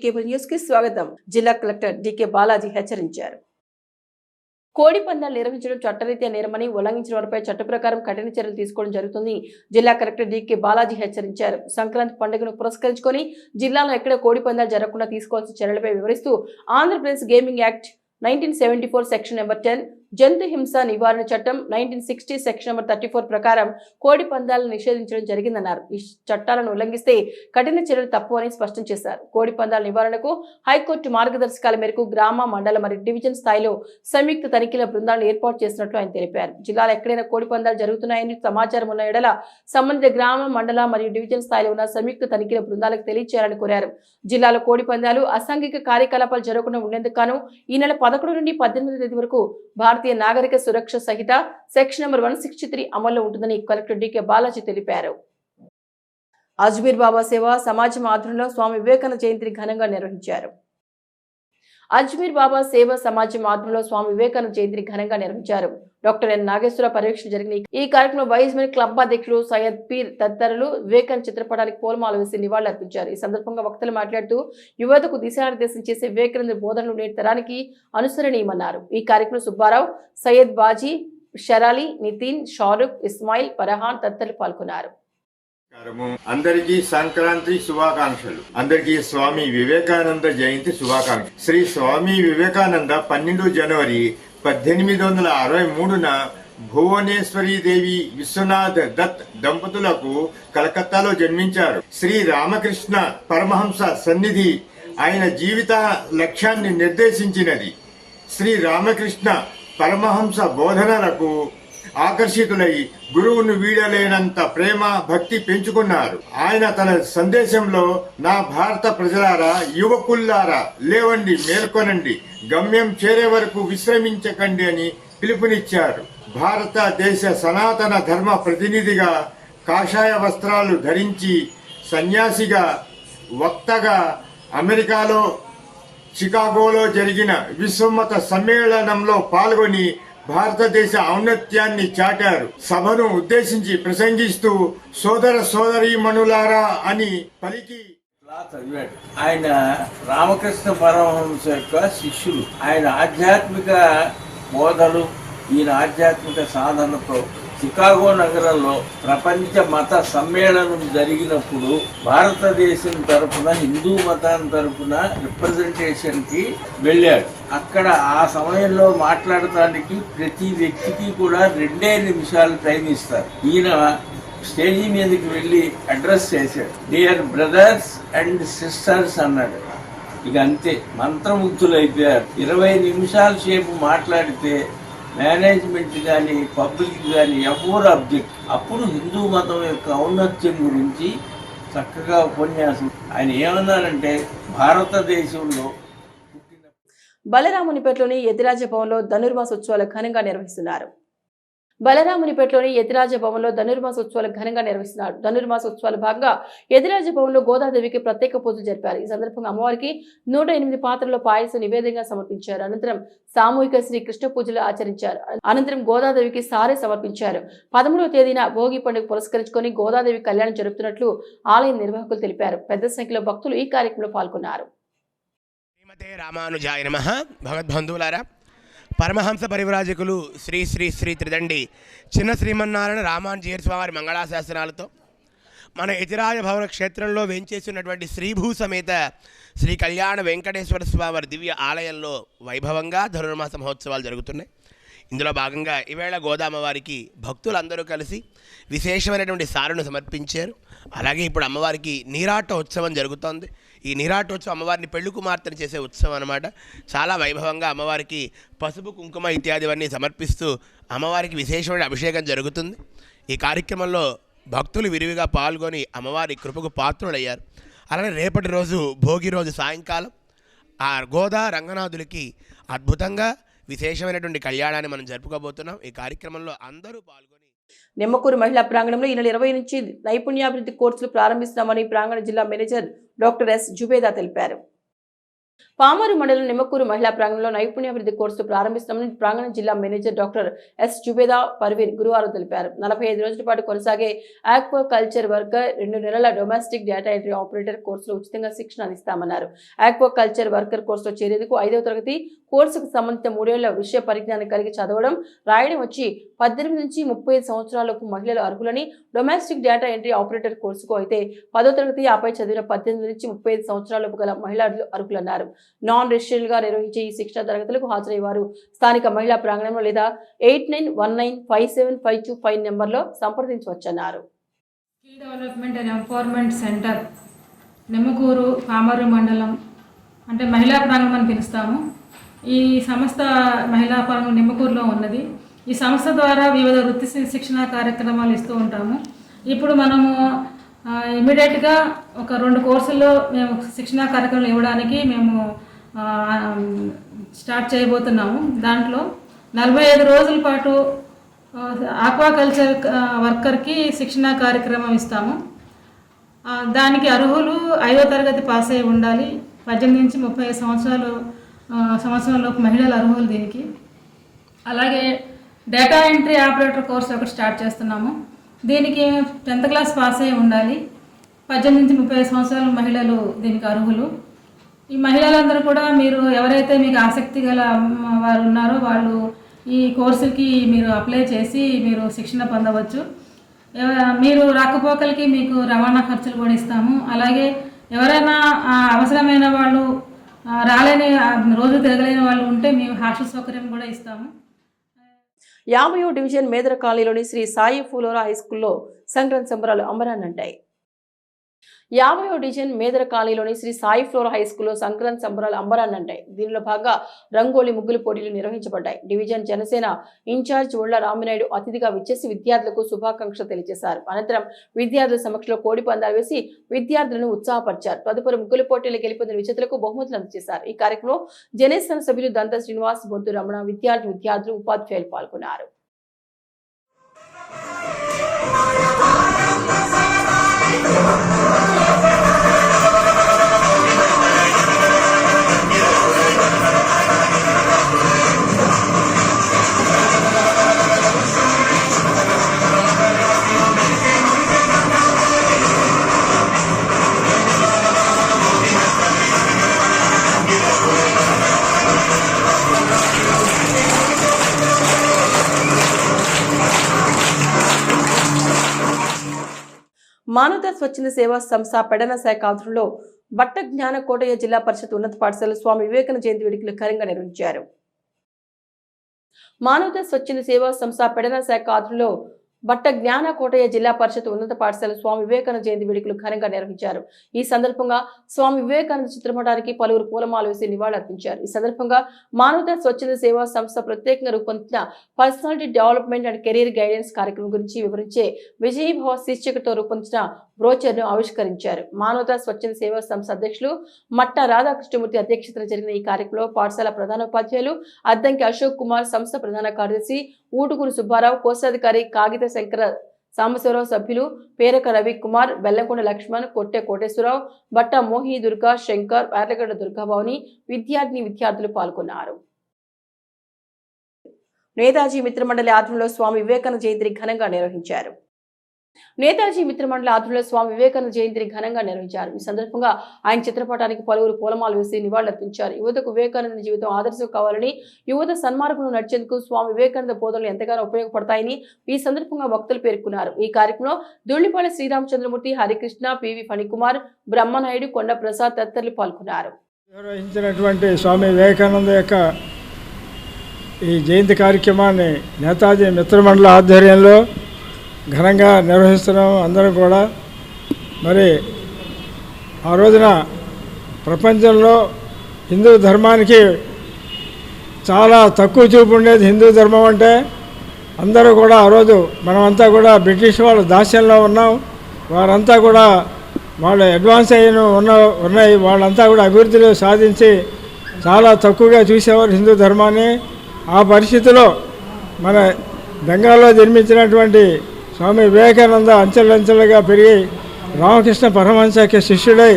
Cable news కి స్వాగతం. జిల్లా కలెక్టర్ డికే బాలాజీ హెచ్చరించారు. కోడి పందాలు నిర్వహించడం చట్టరీత్యా నేరమని, ఉల్లంఘించిన వారిపై చట్ట ప్రకారం కఠిన చర్యలు తీసుకోవడం జరుగుతుంది. జిల్లా కలెక్టర్ డికే బాలాజీ హెచ్చరించారు. సంక్రాంతి పండుగను పురస్కరించుకొని జిల్లాలో ఎక్కడ కోడి పందాలు జరగకుండా తీసుకోవాల్సిన చర్యలపై వివరిస్తూ Andhra Pradesh gaming act 1974 section number 10, జంతు హింస నివారణ చట్టం 1960 సెక్షన్ నెంబర్ 34 ప్రకారం కోడి పందాలను నిషేధించడం జరిగిందన్నారు. ఈ చట్టాలను ఉల్లంఘిస్తే కఠిన చర్యలు తప్పవని స్పష్టం చేశారు. కోడి పందాల నివారణకు హైకోర్టు మార్గదర్శకాల మేరకు గ్రామ, మండల మరియు డివిజన్ స్థాయిలో సంయుక్త తనిఖీల బృందాలను ఏర్పాటు చేసినట్లు ఆయన తెలిపారు. జిల్లాలో ఎక్కడైనా కోడి పందాలు జరుగుతున్నాయని సమాచారం ఉన్న ఎడల సంబంధిత గ్రామ, మండల మరియు డివిజన్ స్థాయిలో ఉన్న సంయుక్త తనిఖీల బృందాలకు తెలియజేయాలని కోరారు. జిల్లాలో కోడి పందాలు, అసాంఘిక కార్యకలాపాలు జరగకుండా ఉండేందుకు గాను ఈ నెల 11 నుండి 18 తేదీ వరకు భారతీయ నాగరిక సురక్ష సహిత సెక్షన్ నెంబర్ 163 అమల్లో ఉంటుందని కలెక్టర్ డికే బాలాజీ తెలిపారు. అజ్మీర్ బాబా సేవ సమాజం ఆధ్వర్యంలో స్వామి వివేకానంద జయంతిని ఘనంగా నిర్వహించారు. అజ్మీర్ బాబా సేవ సమాజం ఆధ్వర్యంలో స్వామి వివేకానంద జయంతిని ఘనంగా నిర్వహించారు. డాక్టర్ ఎన్ నాగేశ్వర పర్యవేక్షణ జరిగిన ఈ కార్యక్రమంలో వైఎస్ఆర్ క్లబ్ అధ్యక్షులు సయ్యద్ పీర్ తదితరులు వివేకానంద చిత్రపటానికి పూలమాల వేసి నివాళులర్పించారు. ఈ సందర్భంగా వక్తలు మాట్లాడుతూ యువతకు దిశానిర్దేశం చేసే వివేకానంద బోధనలు నేటి తరానికి అనుసరణీయమన్నారు. ఈ కార్యక్రమంలో సుబ్బారావు, సయ్యద్ బాజీ, షరాలి, నితిన్, షారుఖ్, ఇస్మాయిల్, ఫరహాన్ తదితరులు పాల్గొన్నారు. అందరికీ సంక్రాంతి శుభాకాంక్షలు. అందరికీ స్వామి వివేకానంద జయంతి శుభాకాంక్షలు. శ్రీ స్వామి వివేకానంద 12 జనవరి 1863న భువనేశ్వరీ దేవి విశ్వనాథ్ దత్ దంపతులకు కలకత్తాలో జన్మించారు. శ్రీ రామకృష్ణ పరమహంస సన్నిధి ఆయన జీవిత లక్ష్యాన్ని నిర్దేశించినది. శ్రీ రామకృష్ణ పరమహంస బోధనలకు ఆకర్షితులై గురువును వీడలేనంత ప్రేమ, భక్తి పెంచుకున్నారు. ఆయన తన సందేశంలో, నా భారత ప్రజలారా, యువకుల్లారా, లేవండి, మేల్కొనండి, గమ్యం చేరే వరకు విశ్రమించకండి అని పిలుపునిచ్చారు. భారతదేశ సనాతన ధర్మ ప్రతినిధిగా కాషాయ వస్త్రాలు ధరించి, సన్యాసిగా, వక్తగా అమెరికాలో చికాగోలో జరిగిన విశ్వమత సమ్మేళనంలో పాల్గొని భారతదేశ ఔన్నత్యాన్ని చాటారు. సభను ఉద్దేశించి ప్రసంగిస్తూ సోదర సోదరీమణులారా అని పలికి ఆయన రామకృష్ణ పరమహంస యొక్క శిష్యులు. ఆయన ఆధ్యాత్మిక బోధలు, ఈయన ఆధ్యాత్మిక సాధనతో చికాగో నగరంలో ప్రపంచ మత సమ్మేళనం జరిగినప్పుడు భారతదేశం తరఫున, హిందూ మతాన్ని తరఫున రిప్రజెంటేషన్ కి వెళ్ళాడు. అక్కడ ఆ సమయంలో మాట్లాడటానికి ప్రతి వ్యక్తికి కూడా 2 నిమిషాలు టైం ఇస్తారు. ఈయన స్టేజీ మీదకి వెళ్ళి అడ్రస్ చేశాడు. డియర్ బ్రదర్స్ అండ్ సిస్టర్స్ అన్నాడు. ఇక అంతే, మంత్రముగ్ధులైపోయారు. 20 నిమిషాల సేపు మాట్లాడితే మేనేజ్మెంట్ కానీ పబ్లిక్ కానీ ఎవరు అబ్జెక్ట్. అప్పుడు హిందూ మతం యొక్క ఔన్నత్యం గురించి చక్కగా ఉపన్యాసం. ఆయన ఏమన్నారంటే, భారతదేశంలో బలరామునిపేటలోని యతిరాజ భవన్లో ధనుర్మాస ఉత్సవాలు ఘనంగా నిర్వహిస్తున్నారు. బలరామునిపేటలోని యతిరాజ భవన్లో ధనుర్మాస ఉత్సవాలు ఘనంగా నిర్వహిస్తున్నారు. ధనుర్మాస ఉత్సవాల భాగంగా యతిరాజ భవన్లో గోదాదేవికి ప్రత్యేక పూజలు జరిపారు. ఈ సందర్భంగా అమ్మవారికి 108 పాత్రల్లో పాయసం నివేదంగా సమర్పించారు. అనంతరం సామూహిక శ్రీ కృష్ణ పూజలు ఆచరించారు. అనంతరం గోదాదేవికి సారే సమర్పించారు. 13వ తేదీన భోగి పండుగ పురస్కరించుకొని గోదాదేవి కళ్యాణం జరుపుతున్నట్లు ఆలయ నిర్వాహకులు తెలిపారు. పెద్ద సంఖ్యలో భక్తులు ఈ కార్యక్రమంలో పాల్గొన్నారు. రామానుజాయ నమః. భగవద్బంధువులారా, పరమహంస పరివ్రాజకులు శ్రీ శ్రీ శ్రీ త్రిదండి చిన్న శ్రీమన్నారాయణ రామానుజీయ స్వామి మంగళాశాసనాలతో మన యతిరాజ భవన క్షేత్రంలో వేంచేసినటువంటి శ్రీభూ సమేత శ్రీ కళ్యాణ వెంకటేశ్వర స్వామి దివ్య ఆలయంలో వైభవంగా ధనుర్మాస మహోత్సవాలు జరుగుతున్నాయి. ఇందులో భాగంగా ఈవేళ గోదామ్మవారికి భక్తులందరూ కలిసి విశేషమైనటువంటి సారును సమర్పించారు. అలాగే ఇప్పుడు అమ్మవారికి నీరాట ఉత్సవం జరుగుతోంది. ఈ నీరాటోత్సవం అమ్మవారిని పెళ్లి కుమార్తెను చేసే ఉత్సవం అన్నమాట. చాలా వైభవంగా అమ్మవారికి పసుపు, కుంకుమ ఇత్యాదివన్నీ సమర్పిస్తూ అమ్మవారికి విశేషమైన అభిషేకం జరుగుతుంది. ఈ కార్యక్రమంలో భక్తులు విరివిగా పాల్గొని అమ్మవారి కృపకు పాత్రులయ్యారు. అలాగే రేపటి రోజు భోగి రోజు సాయంకాలం ఆ గోదా రంగనాథులకి అద్భుతంగా విశేషమైనటువంటి కళ్యాణాన్ని మనం జరుపుకోబోతున్నాం. ఈ కార్యక్రమంలో అందరూ పాల్గొని నిమ్మకూరు మహిళా ప్రాంగణంలో ఈ నెల 20 నుంచి నైపుణ్యాభివృద్ధి కోర్సులు ప్రారంభిస్తున్నామని ప్రాంగణ జిల్లా మేనేజర్ డాక్టర్ ఎస్ జుబేదా తెలిపారు. పామరు మండలం నిమ్మకూరు మహిళా ప్రాంగణంలో నైపుణ్యాభివృద్ధి కోర్సు ప్రారంభిస్తామని ప్రాంగణం జిల్లా manager doctor yes Zubeda Parveen గురువారం తెలిపారు. 45 రోజుల పాటు కొనసాగే ఆక్వా కల్చర్ వర్కర్ 2 నెలల డొమెస్టిక్ డేటా ఎంట్రీ ఆపరేటర్ కోర్సులో ఉచితంగా శిక్షణ అందిస్తామన్నారు. ఆక్వా కల్చర్ వర్కర్ కోర్సులో చేరేందుకు 5వ తరగతి కోర్సుకు సంబంధించిన 3 ఏళ్ల విషయ పరిజ్ఞానం కలిగి చదవడం, రాయడం వచ్చి 18 నుంచి 35 సంవత్సరాలలోపు మహిళలు అర్హులని, డొమెస్టిక్ డేటా ఎంట్రీ ఆపరేటర్ కోర్సుకు అయితే 10వ తరగతి ఆపై చదివిన 18 నుంచి 35 సంవత్సరాలలోపు గల మహిళలు అర్హులన్నారు. నాన్ రెసిడెంట్ గా నిర్వహించే ఈ శిక్షణ తరగతులకు హాజరయ్యేవారు స్థానిక మహిళా ప్రాంగణంలో లేదా 89195752 నెంబర్లో సంప్రదించవచ్చన్నారు. Skill development and empowerment centre Nimmakuru Pamarru మండలం అంటే మహిళా ప్రాంగణం అని పిలుస్తాము. ఈ సంస్థ మహిళా ప్రాంగణం నిమ్మకూరులో ఉన్నది. ఈ సంస్థ ద్వారా వివిధ వృత్తి శిక్షణ కార్యక్రమాలు ఇస్తూ ఉంటాము. ఇప్పుడు మనము ఇమీడియట్గా ఒక 2 కోర్సుల్లో మేము శిక్షణా కార్యక్రమాలు ఇవ్వడానికి మేము స్టార్ట్ చేయబోతున్నాము. దాంట్లో 45 రోజుల పాటు ఆక్వాకల్చర్ వర్కర్కి శిక్షణా కార్యక్రమం ఇస్తాము. దానికి అర్హులు 5వ తరగతి పాస్ అయి ఉండాలి. 18 నుంచి 35 సంవత్సరాలలోపు మహిళలు అర్హులు దీనికి. అలాగే డేటా ఎంట్రీ ఆపరేటర్ కోర్స్ ఒకటి స్టార్ట్ చేస్తున్నాము. దీనికి 10th క్లాస్ పాస్ అయి ఉండాలి. 18 నుంచి 35 సంవత్సరాల మహిళలు దీనికి అర్హులు. ఈ మహిళలందరూ కూడా మీరు ఎవరైతే మీకు ఆసక్తి గల వారు ఉన్నారో వాళ్ళు ఈ కోర్సుకి మీరు అప్లై చేసి మీరు శిక్షణ పొందవచ్చు. మీరు రాకపోకలకి మీకు రవాణా ఖర్చులు కూడా ఇస్తాము. అలాగే ఎవరైనా అవసరమైన వాళ్ళు రాలేని రోజు తిరగలేని వాళ్ళు ఉంటే మేము హాస్టల్ సౌకర్యం కూడా ఇస్తాము. 50వ డివిజన్ మేదర కాలనీలోని శ్రీ సాయి ఫూలోరా హై స్కూల్లో సంక్రాంతి సంబరాలు అంబరాన్నంటాయి. 50వ డివిజన్ మేదర కాలనీలోని శ్రీ సాయి ఫ్లోరా హై స్కూల్లో సంక్రాంతి సంబరాలు అంబరాన్నంటాయి. దీనిలో భాగంగా రంగోలి ముగ్గులు పోటీలు నిర్వహించబడ్డాయి. డివిజన్ జనసేన ఇన్ఛార్జ్ ఒళ్ల రామినాయుడు అతిథిగా విచ్చేసి విద్యార్థులకు శుభాకాంక్షలు తెలియజేశారు. అనంతరం విద్యార్థుల సమక్షంలో కోడి పందాలు వేసి విద్యార్థులను ఉత్సాహపరిచారు. తదుపరి ముగ్గుల పోటీలు గెలుపొందిన విజేతలకు బహుమతులు అందజేశారు. ఈ కార్యక్రమంలో జనసేన సభ్యులు దంత శ్రీనివాస్, బొంతు రమణ, విద్యార్థులు, ఉపాధ్యాయులు పాల్గొన్నారు. మానవతా స్వచ్ఛంద సేవా సంస్థ పెడన శాఖ ఆధ్వర్యంలో బట్ట జ్ఞాన కోటయ్య జిల్లా పరిషత్ ఉన్నత పాఠశాల స్వామి వివేకానంద జయంతి వేడుకలు ఘనంగా నిర్వహించారు. మానవతా స్వచ్ఛంద సేవా సంస్థ పెడన శాఖ ఆధ్వర్యంలో బట్ట జ్ఞాన కోటయ్య జిల్లా పరిషత్ ఉన్నత పాఠశాల స్వామి వివేకానంద జయంతి వేడుకలు ఘనంగా నిర్వహించారు. ఈ సందర్భంగా స్వామి వివేకానంద చిత్రపటానికి పలువురు పూలమాల వేసి నివాళులర్పించారు. ఈ సందర్భంగా మానవతా స్వచ్ఛంద సేవా సంస్థ ప్రత్యేకంగా రూపొందించిన personality development and career guidance కార్యక్రమం గురించి వివరించే విజయభావ శీర్షికతో రూపొందించిన బ్రోచర్ను ఆవిష్కరించారు. మానవతా స్వచ్ఛంద సేవా సంస్థ అధ్యక్షులు మట్ట రాధాకృష్ణమూర్తి అధ్యక్షతన జరిగిన ఈ కార్యక్రమంలో పాఠశాల ప్రధానోపాధ్యాయులు అద్దంకి అశోక్ కుమార్, సంస్థ ప్రధాన కార్యదర్శి ఊటుకూరు సుబ్బారావు, కోశాధికారి కాగిత శంకర సాంబశివరావు, సభ్యులు పేరక రవికుమార్, బెల్లంకొండ లక్ష్మణ్, కొట్టె కోటేశ్వరరావు, బట్ట మోహి దుర్గా, శంకర్, యార్లగడ్డ దుర్గాభావని, విద్యార్థులు పాల్గొన్నారు. నేతాజీ మిత్రమండలి ఆధ్వర్యంలో స్వామి వివేకానంద జయంతిని ఘనంగా నిర్వహించారు. నేతాజీ మిత్రమండలి ఆధ్వర్యంలో స్వామి వివేకానంద జయంతిని ఘనంగా నిర్వహించారు. ఈ సందర్భంగా ఆయన చిత్రపటానికి పలువురు పూలమాలు వేసి నివాళులర్పించారు. యువతకు వివేకానంద జీవితం ఆదర్శం కావాలని, యువత సన్మార్గంలో నడిచేందుకు స్వామి వివేకానంద బోధనలు ఎంతగానో ఉపయోగపడతాయని ఈ సందర్భంగా వక్తలు పేర్కొన్నారు. ఈ కార్యక్రమంలో దుళ్లిపాళె శ్రీరామచంద్రమూర్తి, హరికృష్ణ, పివి ఫణికుమార్, బ్రహ్మనాయుడు, కొండ ప్రసాద్ తదితరులు పాల్గొన్నారు. నిర్వహించినటువంటి స్వామి వివేకానంద యొక్క ఈ జయంతి కార్యక్రమాన్ని నేతాజీ మిత్రమండలి ఆధ్వర్యంలో ఘనంగా నిర్వహిస్తున్నాము. అందరం కూడా మరి ఆ రోజున ప్రపంచంలో హిందూ ధర్మానికి చాలా తక్కువ చూపు ఉండేది. హిందూ ధర్మం అంటే అందరూ కూడా ఆ రోజు మనమంతా కూడా బ్రిటిష్ వాళ్ళ దాస్యంలో ఉన్నాం. వారంతా కూడా వాళ్ళు అడ్వాన్స్ అయిన ఉన్నాయి. వాళ్ళంతా కూడా అభివృద్ధిలో సాధించి చాలా తక్కువగా చూసేవారు హిందూ ధర్మాన్ని. ఆ పరిస్థితిలో మన బెంగాల్లో జన్మించినటువంటి స్వామి వివేకానంద అంచెలంచెలుగా పెరిగి రామకృష్ణ పరమహంసకి శిష్యుడై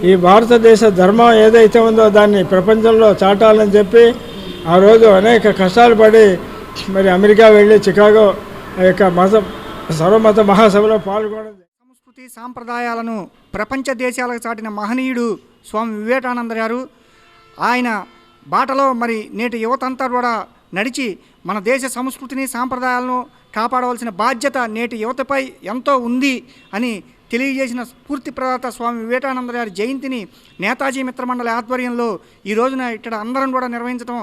ఈ భారతదేశ ధర్మం ఏదైతే ఉందో దాన్ని ప్రపంచంలో చాటాలని చెప్పి ఆ రోజు అనేక కష్టాలు పడి మరి అమెరికా వెళ్ళి చికాగో ఆ యొక్క సర్వమత మహాసభలో పాల్గొనడం. సంస్కృతి సాంప్రదాయాలను ప్రపంచ దేశాలకు చాటిన మహనీయుడు స్వామి వివేకానంద గారు. ఆయన బాటలో మరి నేటి యువతంతా కూడా నడిచి మన దేశ సంస్కృతిని సాంప్రదాయాలను కాపాడవలసిన బాధ్యత నేటి యువతపై ఎంతో ఉంది అని తెలియజేసిన స్ఫూర్తి ప్రదాత స్వామి వివేకానంద గారి జయంతిని నేతాజీ మిత్రమండలి ఆధ్వర్యంలో ఈ రోజున ఇక్కడ అందరం కూడా నిర్వహించడం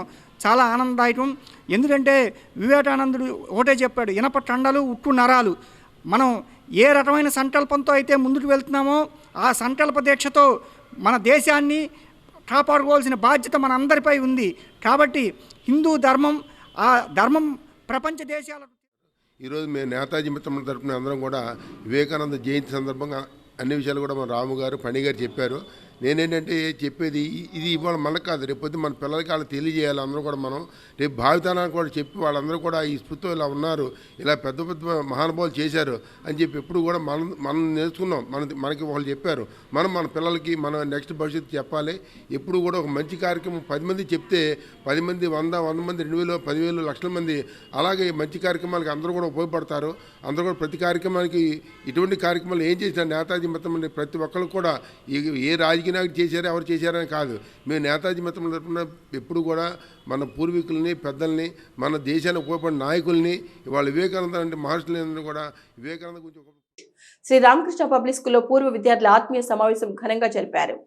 చాలా ఆనందదాయకం. ఎందుకంటే వివేకానందుడు ఒకటే చెప్పాడు, ఇనప టండలు ఉట్టు నరాలు. మనం ఏ రకమైన సంకల్పంతో అయితే ముందుకు వెళ్తున్నామో ఆ సంకల్ప దీక్షతో మన దేశాన్ని కాపాడుకోవాల్సిన బాధ్యత మన అందరిపై ఉంది. కాబట్టి హిందూ ధర్మం, ఆ ధర్మం ప్రపంచ దేశాలకు. ఈరోజు మేము నేతాజీ మిత్రమండలి తరపున అందరం కూడా వివేకానంద జయంతి సందర్భంగా అన్ని విషయాలు కూడా మన రాము గారు పణి గారు చెప్పారు. నేనేంటంటే చెప్పేది ఇది ఇవాళ మనకు కాదు, రేపొద్దు మన పిల్లలకి వాళ్ళకి తెలియజేయాలి. అందరూ కూడా మనం రేపు భావితనానికి కూడా చెప్పి వాళ్ళందరూ కూడా ఈ స్ఫూర్తితో ఇలా ఉన్నారు, ఇలా పెద్ద పెద్ద మహానుభావులు చేశారు అని చెప్పి ఎప్పుడు కూడా మనం నేర్చుకున్నాం. మనకి వాళ్ళు చెప్పారు, మన పిల్లలకి మన నెక్స్ట్ భవిష్యత్తు చెప్పాలి. ఎప్పుడు కూడా ఒక మంచి కార్యక్రమం 10 మంది చెప్తే 10 మంది 100 మంది 2000 10,000 లక్షల మంది అలాగే మంచి కార్యక్రమాలకి అందరూ కూడా ఉపయోగపడతారు. అందరూ కూడా ప్రతి కార్యక్రమానికి ఇటువంటి కార్యక్రమాలు ఏం చేసినా నేతాజీ మిత్రమండలి ప్రతి ఒక్కరు కూడా ఏ రాజకీయ నాయకుడు చేశారు ఎవరు చేశారని కాదు, మేము నేతాజీ మిత్రమండలి తరపున ఎప్పుడు కూడా మన పూర్వీకుల్ని పెద్దల్ని మన దేశానికి ఉపయోగపడిన నాయకుల్ని ఇవాళ వివేకానంద అంటే మహర్షులందరూ కూడా వివేకానంద గురించి. శ్రీ రామకృష్ణ పబ్లిక్ స్కూల్లో పూర్వ విద్యార్థుల ఆత్మీయ సమావేశం ఘనంగా జరిపారు.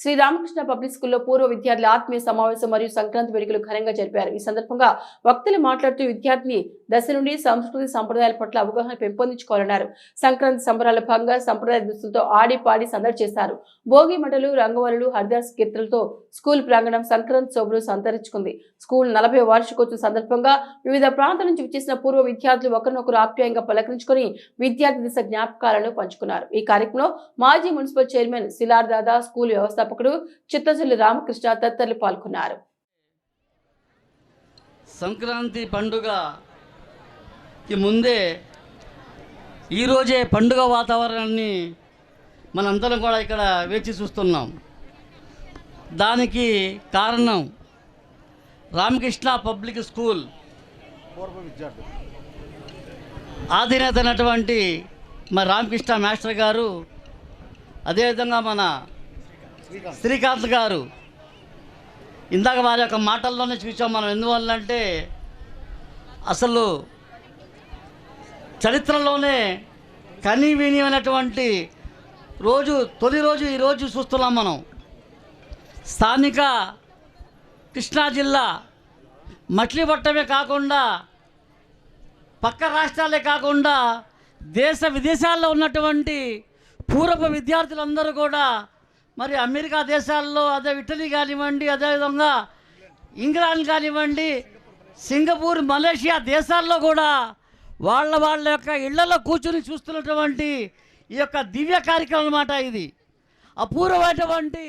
శ్రీ రామకృష్ణ పబ్లిక్ స్కూల్లో పూర్వ విద్యార్థుల ఆత్మీయ సమావేశం మరియు సంక్రాంతి వేడుకలు ఘనంగా జరిపారు. ఈ సందర్భంగా వక్తలు మాట్లాడుతూ విద్యార్థిని దశ నుండి సంస్కృతి సంప్రదాయాల పట్ల అవగాహన పెంపొందించుకోవాలన్నారు. సంక్రాంతి సంబరాల భాగంగా సంప్రదాయ దుస్తులతో ఆడి పాడి సందడి చేశారు. భోగి మంటలు, రంగవల్లులు, హరిదాస్ కీర్తనలతో స్కూల్ ప్రాంగణం సంక్రాంతి శోభలు సంతరించుకుంది. స్కూల్ 40వ వార్షికోత్సవం సందర్భంగా వివిధ ప్రాంతాల నుంచి విచ్చేసిన పూర్వ విద్యార్థులు ఒకరినొకరు ఆప్యాయంగా పలకరించుకొని విద్యార్థి దిశ జ్ఞాపకాలను పంచుకున్నారు. ఈ కార్యక్రమంలో మాజీ మున్సిపల్ చైర్మన్ సిలార్ దాదా, స్కూల్ వ్యవస్థాపకుడు చిత్తజల్లి రామకృష్ణ తదితరులు పాల్గొన్నారు. సంక్రాంతి పండుగకి ముందే ఈరోజే పండుగ వాతావరణాన్ని మనందరం కూడా ఇక్కడ వేచి చూస్తున్నాం. దానికి కారణం రామకృష్ణ పబ్లిక్ స్కూల్ అధినేత అయినటువంటి మన రామకృష్ణ మాస్టర్ గారు, అదేవిధంగా మన శ్రీకాంత్ గారు. ఇందాక వారి యొక్క మాటల్లోనే చూసాం మనం. ఎందువల్లంటే అసలు చరిత్రలోనే కనీవినియమైనటువంటి రోజు, తొలి రోజు ఈరోజు చూస్తున్నాం మనం. స్థానిక కృష్ణా జిల్లా మట్లిపట్టమే కాకుండా పక్క రాష్ట్రాలే కాకుండా దేశ విదేశాల్లో ఉన్నటువంటి పూర్వ విద్యార్థులందరూ కూడా మరి అమెరికా దేశాల్లో, అదే ఇటలీ కానివ్వండి, అదేవిధంగా ఇంగ్లాండ్ కానివ్వండి, సింగపూర్, మలేషియా దేశాల్లో కూడా వాళ్ళ యొక్క ఇళ్లలో కూర్చుని చూస్తున్నటువంటి ఈ యొక్క దివ్య కార్యక్రమం అన్నమాట. ఇది అపూర్వమైనటువంటి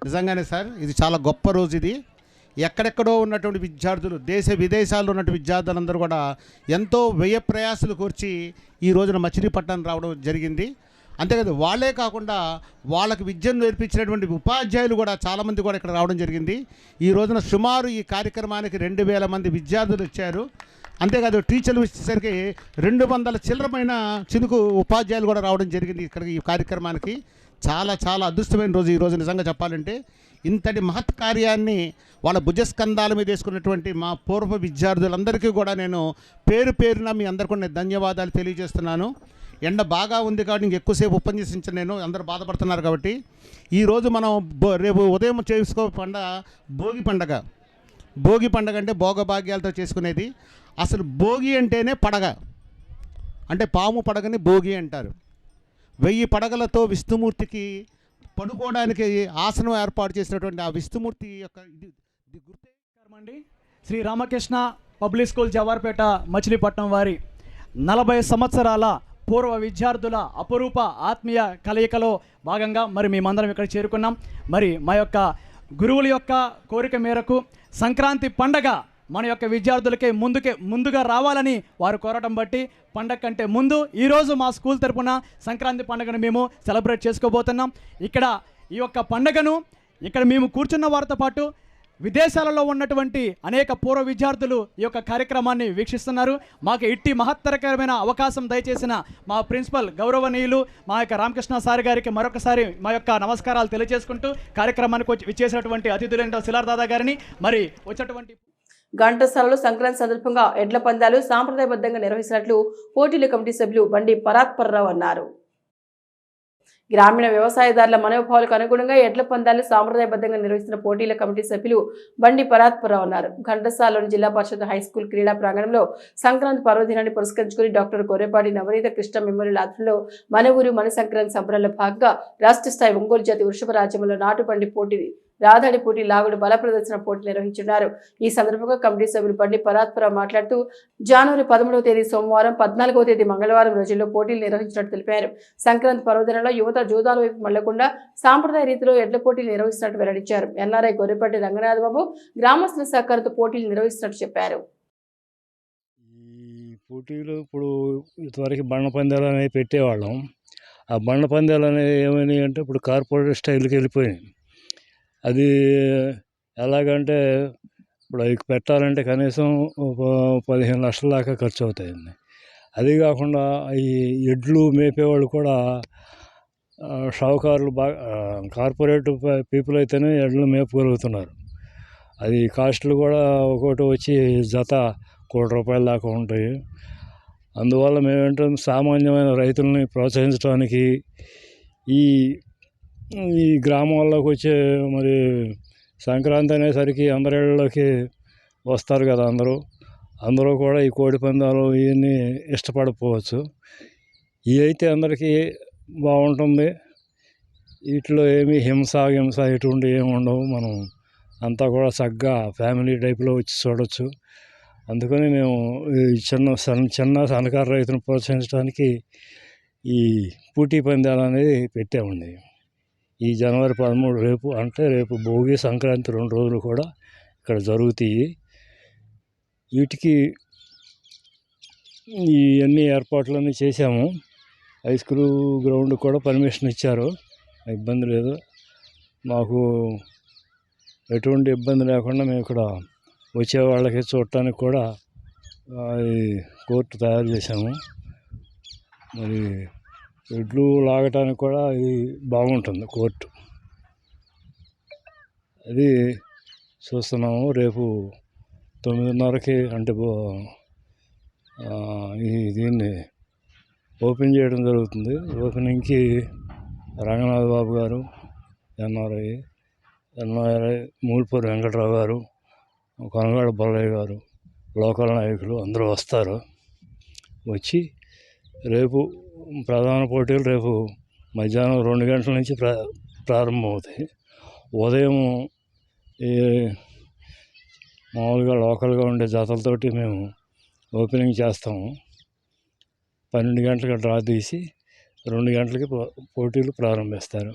నిజంగానే సార్, ఇది చాలా గొప్ప రోజు. ఇది ఎక్కడెక్కడో ఉన్నటువంటి విద్యార్థులు, దేశ విదేశాల్లో ఉన్నటువంటి విద్యార్థులందరూ కూడా ఎంతో వ్యయ ప్రయాసాలు కూర్చి ఈ రోజున మచిలీపట్నం రావడం జరిగింది. అంతేకాదు వాళ్ళే కాకుండా వాళ్ళకి విద్యను నేర్పించినటువంటి ఉపాధ్యాయులు కూడా చాలామంది కూడా ఇక్కడ రావడం జరిగింది. ఈ రోజున సుమారు ఈ కార్యక్రమానికి 2000 మంది విద్యార్థులు వచ్చారు. అంతేకాదు టీచర్లు వచ్చేసరికి 200 చిల్లరమైన చినుకు ఉపాధ్యాయులు కూడా రావడం జరిగింది ఇక్కడికి ఈ కార్యక్రమానికి. చాలా చాలా అదృష్టమైన రోజు ఈ రోజు. నిజంగా చెప్పాలంటే ఇంతటి మహత్ కార్యాన్ని వాళ్ళ భుజస్కంధాల మీద వేసుకున్నటువంటి మా పూర్వ విద్యార్థులందరికీ కూడా నేను పేరు పేరున మీ అందరికీ కూడా ధన్యవాదాలు తెలియజేస్తున్నాను. ఎండ బాగా ఉంది కాబట్టి ఇంక ఎక్కువసేపు ఉపన్యసించను నేను, అందరూ బాధపడుతున్నారు కాబట్టి. ఈరోజు మనం రేపు ఉదయం చేసుకో పండగ భోగి పండగ. భోగి పండగ అంటే భోగభాగ్యాలతో చేసుకునేది. అసలు భోగి అంటేనే పడగ, అంటే పాము పడగని భోగి అంటారు. 1000 పడగలతో విష్ణుమూర్తికి పడుకోవడానికి ఆసనం ఏర్పాటు చేసినటువంటి ఆ విష్ణుమూర్తి యొక్క ఇది గుర్తేమండి. శ్రీ రామకృష్ణ పబ్లిక్ స్కూల్ జవార్పేట మచిలీపట్నం వారి 40 సంవత్సరాల పూర్వ విద్యార్థుల అపురూప ఆత్మీయ కలయికలో భాగంగా మరి మేమందరం ఇక్కడ చేరుకున్నాం. మరి మా యొక్క గురువుల యొక్క కోరిక మేరకు సంక్రాంతి పండగ మన యొక్క విద్యార్థులకి ముందుగా రావాలని వారు కోరటం బట్టి పండగ కంటే ముందు ఈరోజు మా స్కూల్ తరపున సంక్రాంతి పండుగను మేము సెలబ్రేట్ చేసుకోబోతున్నాం. ఇక్కడ ఈ యొక్క పండుగను ఇక్కడ మేము కూర్చున్న వారితో పాటు విదేశాలలో ఉన్నటువంటి అనేక పూర్వ విద్యార్థులు ఈ యొక్క కార్యక్రమాన్ని వీక్షిస్తున్నారు. మాకు ఇట్టి మహత్తరకరమైన అవకాశం దయచేసిన మా ప్రిన్సిపల్ గౌరవనీయులు మా యొక్క రామకృష్ణ సార్ గారికి మరొకసారి మా యొక్క నమస్కారాలు తెలియజేసుకుంటూ కార్యక్రమానికి విచ్చేసినటువంటి అతిథులైన సిలార్ దాదా గారిని మరి వచ్చేటువంటి ఘంటసాలలో సంక్రాంతి సందర్భంగా ఎడ్ల పందాలు సాంప్రదాయబద్ధంగా నిర్వహిస్తున్నట్లు పోటీల కమిటీ సభ్యులు బండి పరాత్పర్రావు అన్నారు. గ్రామీణ వ్యవసాయదారుల మనోభావాలకు అనుగుణంగా ఎడ్ల పందాలు సాంప్రదాయబద్ధంగా నిర్వహిస్తున్న పోటీల కమిటీ సభ్యులు బండి పరాత్పర్రావు అన్నారు. ఘంటసాలలోని జిల్లా పరిషత్ హైస్కూల్ క్రీడా ప్రాంగణంలో సంక్రాంతి పర్వదినాన్ని పురస్కరించుకుని డాక్టర్ కొర్రేపాటి నవనీత కృష్ణ మెమోరియల్ ఆధ్వర్యంలో మన ఊరు మన సంక్రాంతి సంబరాల్లో భాగంగా రాష్ట్ర స్థాయి ఒంగోలు జాతి వృషభ రాజ్యంలో నాటుబండి పోటీ రాధాడి పోటీ లాగుడు బల ప్రదర్శన పోటీ నిర్వహించున్నారు. ఈ సందర్భంగా కమిటీ సభ్యులు బండి పరాత్పరావు మాట్లాడుతూ జనవరి 13వ తేదీ సోమవారం 14వ తేదీ మంగళవారం రోజుల్లో పోటీలు నిర్వహించినట్టు తెలిపారు. సంక్రాంతి పర్వదినంలో యువత జూదాల వైపు మళ్లకుండా సాంప్రదాయ రీతిలో ఎడ్ల పోటీలు నిర్వహిస్తున్నట్టు వెల్లడించారు. ఎన్ఆర్ఐ గొర్రెపాటి రంగనాథ్ బాబు గ్రామస్తుల సహకారంతో పోటీలు నిర్వహిస్తున్నట్టు చెప్పారు. ఈ పోటీలు ఇప్పుడు ఇంతవరకు బండ పందాలు అనేవి పెట్టేవాళ్ళం. ఆ బండ పందాలు అనేవి ఏమైనాయి అంటే ఇప్పుడు కార్పొరేట్ స్టైల్కి వెళ్ళిపోయినాయి. అది ఎలాగంటే ఇప్పుడు అవి పెట్టాలంటే కనీసం 15 లక్షల దాకా ఖర్చు అవుతాయండి. అది కాకుండా ఈ ఎడ్లు మేపేవాళ్ళు కూడా షావుకారులు బాగా కార్పొరేట్ పీపుల్ అయితేనే ఎడ్లు మేపగలుగుతున్నారు. అది కాస్ట్లు కూడా ఒక్కొక్కటి వచ్చి జత ₹1,00,00,000 దాకా ఉంటాయి. అందువల్ల మేమేంటంటే సామాన్యమైన రైతుల్ని ప్రోత్సహించడానికి ఈ గ్రామాల్లోకి వచ్చే మరి సంక్రాంతి అనేసరికి అందరిళ్ళలోకి వస్తారు కదా అందరూ కూడా ఈ కోడి పందాలు ఇవన్నీ ఇష్టపడకపోవచ్చు. ఇవి అయితే అందరికీ బాగుంటుంది. వీటిలో ఏమీ హింస ఇటువంటి ఏమి ఉండవు. మనం అంతా కూడా చక్కగా ఫ్యామిలీ టైప్లో వచ్చి చూడవచ్చు. అందుకని మేము చిన్న సన్నకారు రైతులను ప్రోత్సహించడానికి ఈ పోటీ పందాలు అనేది పెట్టామండి. ఈ జనవరి 13 రేపు భోగి సంక్రాంతి 2 రోజులు కూడా ఇక్కడ జరుగుతాయి. వీటికి ఇవన్నీ ఏర్పాట్లన్నీ చేశాము. హై స్కూల్ గ్రౌండ్ కూడా పర్మిషన్ ఇచ్చారు. ఇబ్బంది లేదు. మాకు ఎటువంటి ఇబ్బంది లేకుండా మేము ఇక్కడ వచ్చే వాళ్ళకి చూడటానికి కూడా కోర్టు తయారు చేశాము. మరి ఎడ్లు లాగటానికి కూడా ఇది బాగుంటుంది కోర్టు. అది చూస్తున్నాము. రేపు 9:30కి అంటే దీన్ని ఓపెన్ చేయడం జరుగుతుంది. ఓపెనింగ్కి రంగనాథ్ బాబు గారు, ఎన్ఆర్ఐ మూల్పూరి వెంకటరావు గారు, కొనగాడ బొల్లయ్య గారు, లోకల్ నాయకులు అందరూ వస్తారు. వచ్చి రేపు ప్రధాన పోటీలు రేపు మధ్యాహ్నం 2 గంటల నుంచి ప్రారంభమవుతాయి. ఉదయం మామూలుగా లోకల్గా ఉండే జాతరలతోటి మేము ఓపెనింగ్ చేస్తాము. 12 గంటలకు డ్రా తీసి 2 గంటలకి పోటీలు ప్రారంభిస్తారు.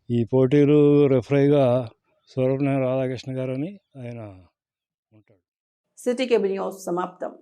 ఈ పోటీలు రెఫరీగా సూరపనేని రాధాకృష్ణ గారు అని ఆయన ఉంటాడు. సిటీ కేబుల్ న్యూస్ సమాప్తం.